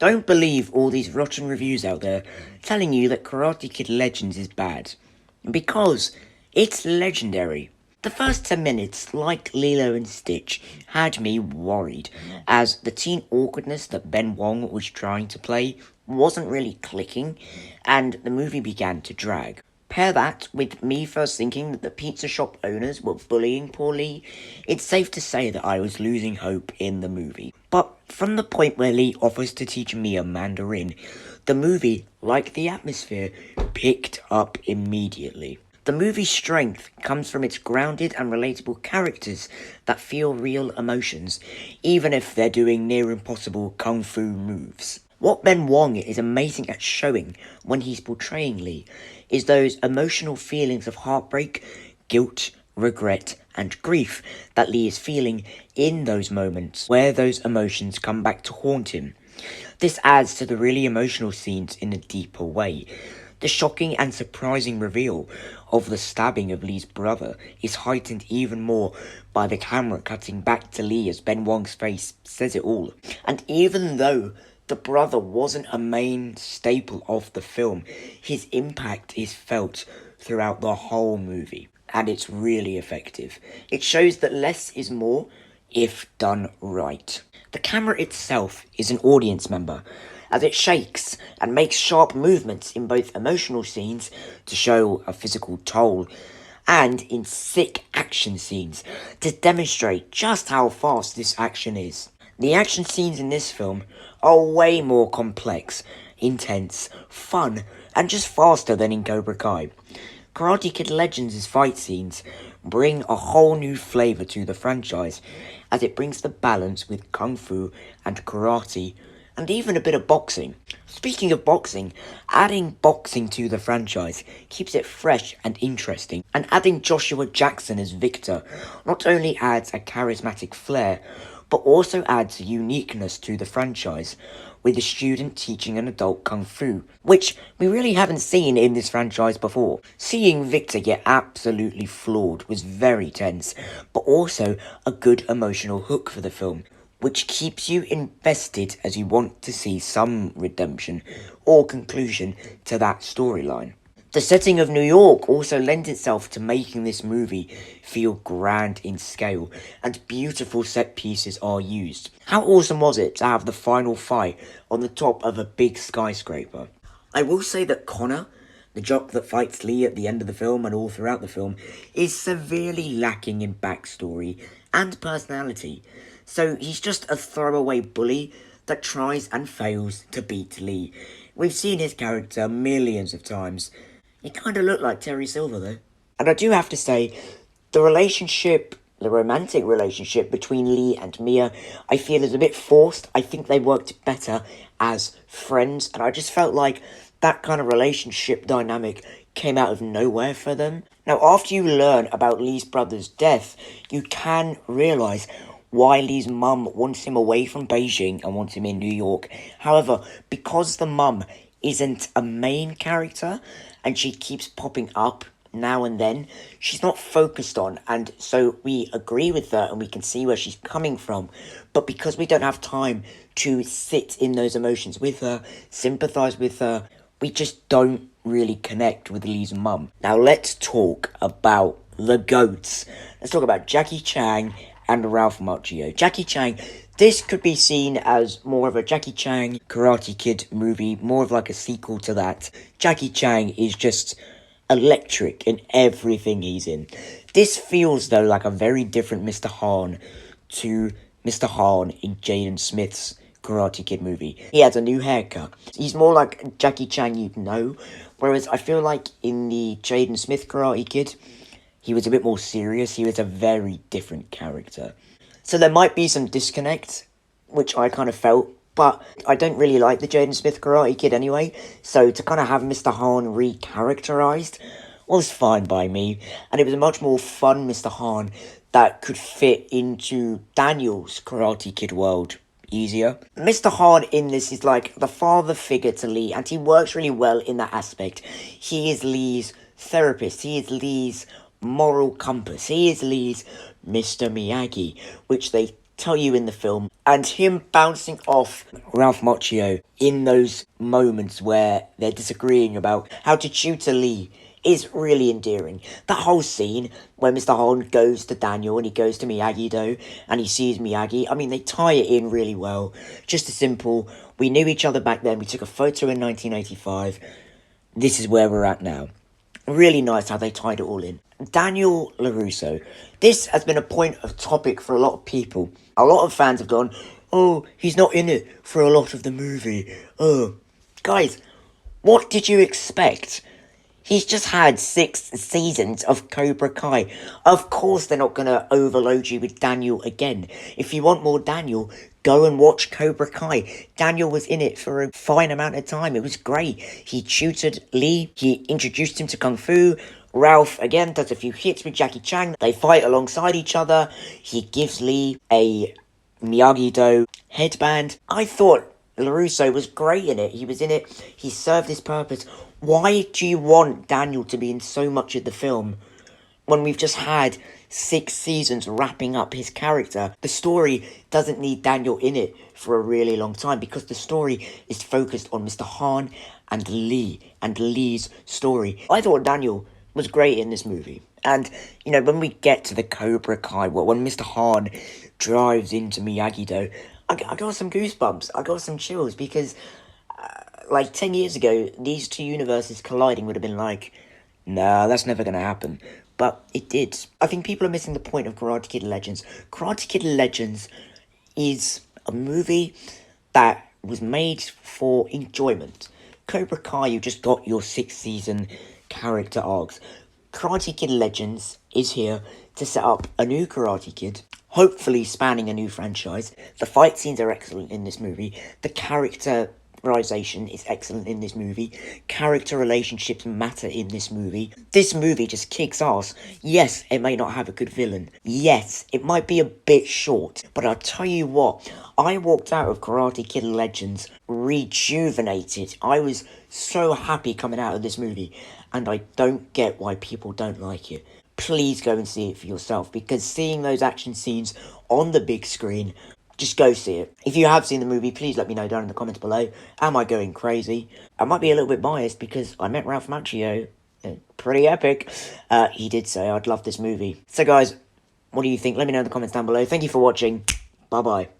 Don't believe all these rotten reviews out there telling you that Karate Kid Legends is bad. Because it's legendary. The first 10 minutes, like Lilo and Stitch, had me worried, as the teen awkwardness that Ben Wong was trying to play wasn't really clicking, and the movie began to drag. Pair that with me first thinking that the pizza shop owners were bullying poor Lee, it's safe to say that I was losing hope in the movie. But from the point where Lee offers to teach Mia Mandarin, the movie, like the atmosphere, picked up immediately. The movie's strength comes from its grounded and relatable characters that feel real emotions, even if they're doing near impossible kung fu moves. What Ben Wong is amazing at showing when he's portraying Lee is those emotional feelings of heartbreak, guilt, regret, and grief that Lee is feeling in those moments where those emotions come back to haunt him. This adds to the really emotional scenes in a deeper way. The shocking and surprising reveal of the stabbing of Lee's brother is heightened even more by the camera cutting back to Lee as Ben Wong's face says it all. And even though the brother wasn't a main staple of the film, his impact is felt throughout the whole movie, and it's really effective. It shows that less is more if done right. The camera itself is an audience member, as it shakes and makes sharp movements in both emotional scenes to show a physical toll, and in sick action scenes to demonstrate just how fast this action is. The action scenes in this film are way more complex, intense, fun, and just faster than in Cobra Kai. Karate Kid Legends' fight scenes bring a whole new flavour to the franchise, as it brings the balance with kung fu and karate, and even a bit of boxing. Speaking of boxing, adding boxing to the franchise keeps it fresh and interesting, and adding Joshua Jackson as Victor not only adds a charismatic flair, but also adds uniqueness to the franchise, with a student teaching an adult kung fu, which we really haven't seen in this franchise before. Seeing Victor get absolutely floored was very tense, but also a good emotional hook for the film, which keeps you invested as you want to see some redemption or conclusion to that storyline. The setting of New York also lends itself to making this movie feel grand in scale, and beautiful set pieces are used. How awesome was it to have the final fight on the top of a big skyscraper? I will say that Connor, the jock that fights Lee at the end of the film and all throughout the film, is severely lacking in backstory and personality. So he's just a throwaway bully that tries and fails to beat Lee. We've seen his character millions of times. He kind of looked like Terry Silver, though. And I do have to say, the romantic relationship between Lee and Mia, I feel is a bit forced. I think they worked better as friends, and I just felt like that kind of relationship dynamic came out of nowhere for them. Now, after you learn about Lee's brother's death, you can realise why Lee's mum wants him away from Beijing and wants him in New York. However, because the mum isn't a main character, and she keeps popping up now and then, she's not focused on, and so we agree with her and we can see where she's coming from, but because we don't have time to sit in those emotions with her, sympathise with her, we just don't really connect with Lee's mum. Now let's talk about the GOATs. Let's talk about Jackie Chan and Ralph Macchio. Jackie Chan, this could be seen as more of a Jackie Chan Karate Kid movie, more of like a sequel to that. Jackie Chan is just electric in everything he's in. This feels, though, like a very different Mr. Han to Mr. Han in Jaden Smith's Karate Kid movie. He has a new haircut. He's more like Jackie Chan you'd know, whereas I feel like in the Jaden Smith Karate Kid, he was a bit more serious. He was a very different character. So there might be some disconnect, which I kind of felt, but I don't really like the Jaden Smith Karate Kid anyway, so to kind of have Mr. Han re-characterized was fine by me, and it was a much more fun Mr. Han that could fit into Daniel's Karate Kid world easier. Mr. Han in this is like the father figure to Lee, and he works really well in that aspect. He is Lee's therapist, he is Lee's moral compass, he is Lee's Mr. Miyagi, which they tell you in the film, and him bouncing off Ralph Macchio in those moments where they're disagreeing about how to tutor Lee is really endearing. That whole scene where Mr. Hahn goes to Daniel and he goes to Miyagi-Do and he sees Miyagi, I mean, they tie it in really well. Just a simple, we knew each other back then, we took a photo in 1985, this is where we're at now. Really nice how they tied it all in. Daniel LaRusso. This has been a point of topic for a lot of people. A lot of fans have gone, oh, he's not in it for a lot of the movie. Oh, guys, what did you expect? He's just had 6 seasons of Cobra Kai. Of course they're not going to overload you with Daniel again. If you want more Daniel, go and watch Cobra Kai. Daniel was in it for a fine amount of time. It was great. He tutored Lee. He introduced him to Kung Fu. Ralph, again, does a few hits with Jackie Chan. They fight alongside each other. He gives Lee a Miyagi-Do headband. I thought LaRusso was great in it. He was in it. He served his purpose. Why do you want Daniel to be in so much of the film when we've just had 6 seasons wrapping up his character? The story doesn't need Daniel in it for a really long time because the story is focused on Mr. Hahn and Lee and Lee's story. I thought Daniel was great in this movie. And, you know, when we get to the Cobra Kai, when Mr. Hahn drives into Miyagi-Do, I got some goosebumps. I got some chills because, like, 10 years ago, these two universes colliding would have been like, nah, that's never going to happen. But it did. I think people are missing the point of Karate Kid Legends. Karate Kid Legends is a movie that was made for enjoyment. Cobra Kai, you just got your 6 season character arcs. Karate Kid Legends is here to set up a new Karate Kid, hopefully spanning a new franchise. The fight scenes are excellent in this movie. The characterization is excellent in this movie. Character relationships matter in this movie. This movie just kicks ass. Yes, it may not have a good villain. Yes, it might be a bit short. But I'll tell you what, I walked out of Karate Kid Legends rejuvenated. I was so happy coming out of this movie. And I don't get why people don't like it. Please go and see it for yourself, because seeing those action scenes on the big screen, just go see it. If you have seen the movie, please let me know down in the comments below. Am I going crazy? I might be a little bit biased because I met Ralph Macchio. Pretty epic. He did say I'd love this movie. So guys, what do you think? Let me know in the comments down below. Thank you for watching. Bye bye.